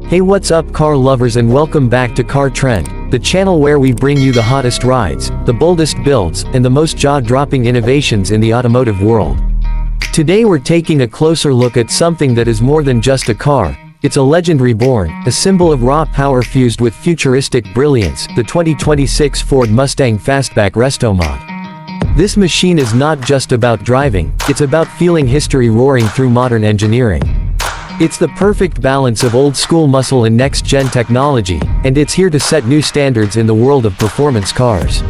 Hey, what's up car lovers, and welcome back to Car Trend, the channel where we bring you the hottest rides, the boldest builds, and the most jaw-dropping innovations in the automotive world. Today we're taking a closer look at something that is more than just a car. It's a legend reborn, a symbol of raw power fused with futuristic brilliance, the 2026 Ford Mustang Fastback Restomod. This machine is not just about driving, it's about feeling history roaring through modern engineering. It's the perfect balance of old-school muscle and next-gen technology, and it's here to set new standards in the world of performance cars.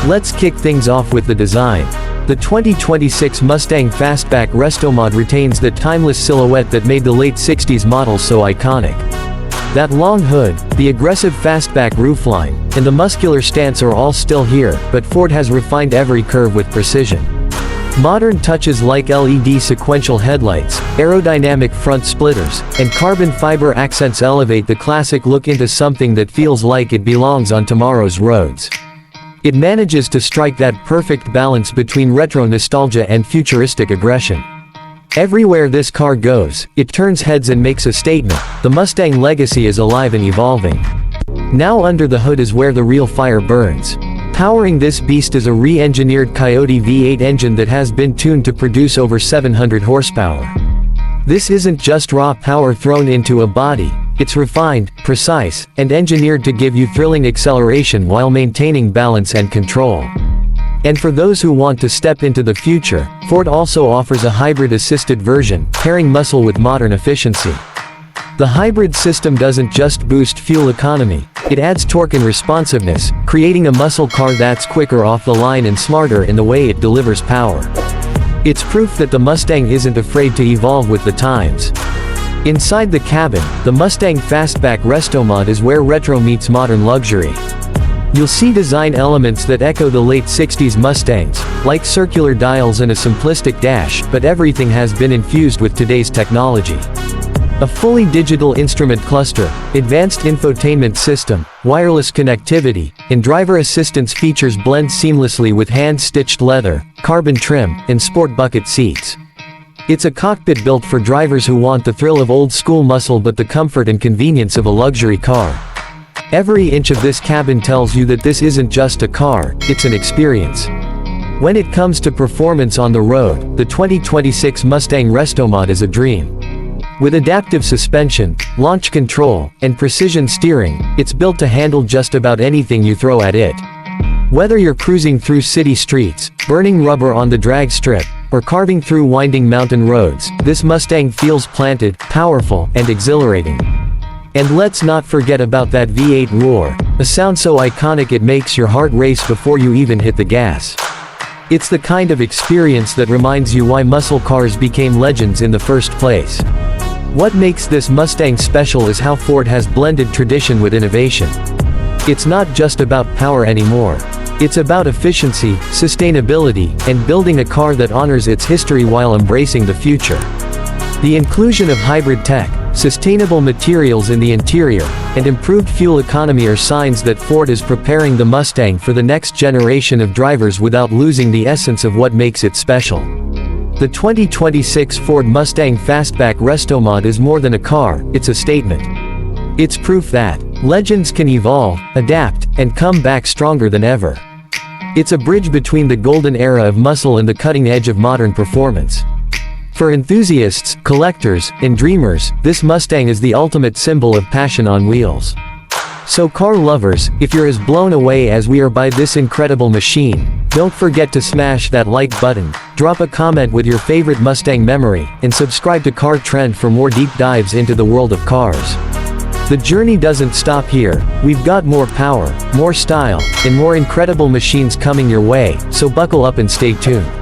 Let's kick things off with the design. The 2026 Mustang Fastback Restomod retains the timeless silhouette that made the late 60s models so iconic. That long hood, the aggressive fastback roofline, and the muscular stance are all still here, but Ford has refined every curve with precision. Modern touches like LED sequential headlights, aerodynamic front splitters, and carbon fiber accents elevate the classic look into something that feels like it belongs on tomorrow's roads. It manages to strike that perfect balance between retro nostalgia and futuristic aggression. Everywhere this car goes, it turns heads and makes a statement. The Mustang legacy is alive and evolving. Now under the hood is where the real fire burns. Powering this beast is a re-engineered Coyote V8 engine that has been tuned to produce over 700 horsepower. This isn't just raw power thrown into a body, it's refined, precise, and engineered to give you thrilling acceleration while maintaining balance and control. And for those who want to step into the future, Ford also offers a hybrid-assisted version, pairing muscle with modern efficiency. The hybrid system doesn't just boost fuel economy, it adds torque and responsiveness, creating a muscle car that's quicker off the line and smarter in the way it delivers power. It's proof that the Mustang isn't afraid to evolve with the times. Inside the cabin, the Mustang Fastback Restomod is where retro meets modern luxury. You'll see design elements that echo the late 60s Mustangs, like circular dials and a simplistic dash, but everything has been infused with today's technology. A fully digital instrument cluster, advanced infotainment system, wireless connectivity, and driver assistance features blend seamlessly with hand-stitched leather, carbon trim, and sport bucket seats. It's a cockpit built for drivers who want the thrill of old-school muscle but the comfort and convenience of a luxury car. Every inch of this cabin tells you that this isn't just a car, it's an experience. When it comes to performance on the road, the 2026 Mustang Restomod is a dream. With adaptive suspension, launch control, and precision steering, it's built to handle just about anything you throw at it. Whether you're cruising through city streets, burning rubber on the drag strip, or carving through winding mountain roads, this Mustang feels planted, powerful, and exhilarating. And let's not forget about that V8 roar, a sound so iconic it makes your heart race before you even hit the gas. It's the kind of experience that reminds you why muscle cars became legends in the first place. What makes this Mustang special is how Ford has blended tradition with innovation. It's not just about power anymore. It's about efficiency, sustainability, and building a car that honors its history while embracing the future. The inclusion of hybrid tech, sustainable materials in the interior, and improved fuel economy are signs that Ford is preparing the Mustang for the next generation of drivers without losing the essence of what makes it special. The 2026 Ford Mustang Fastback Restomod is more than a car, it's a statement. It's proof that legends can evolve, adapt, and come back stronger than ever. It's a bridge between the golden era of muscle and the cutting edge of modern performance. For enthusiasts, collectors, and dreamers, this Mustang is the ultimate symbol of passion on wheels. So car lovers, if you're as blown away as we are by this incredible machine, don't forget to smash that like button, drop a comment with your favorite Mustang memory, and subscribe to Car Trend for more deep dives into the world of cars. The journey doesn't stop here, we've got more power, more style, and more incredible machines coming your way, so buckle up and stay tuned.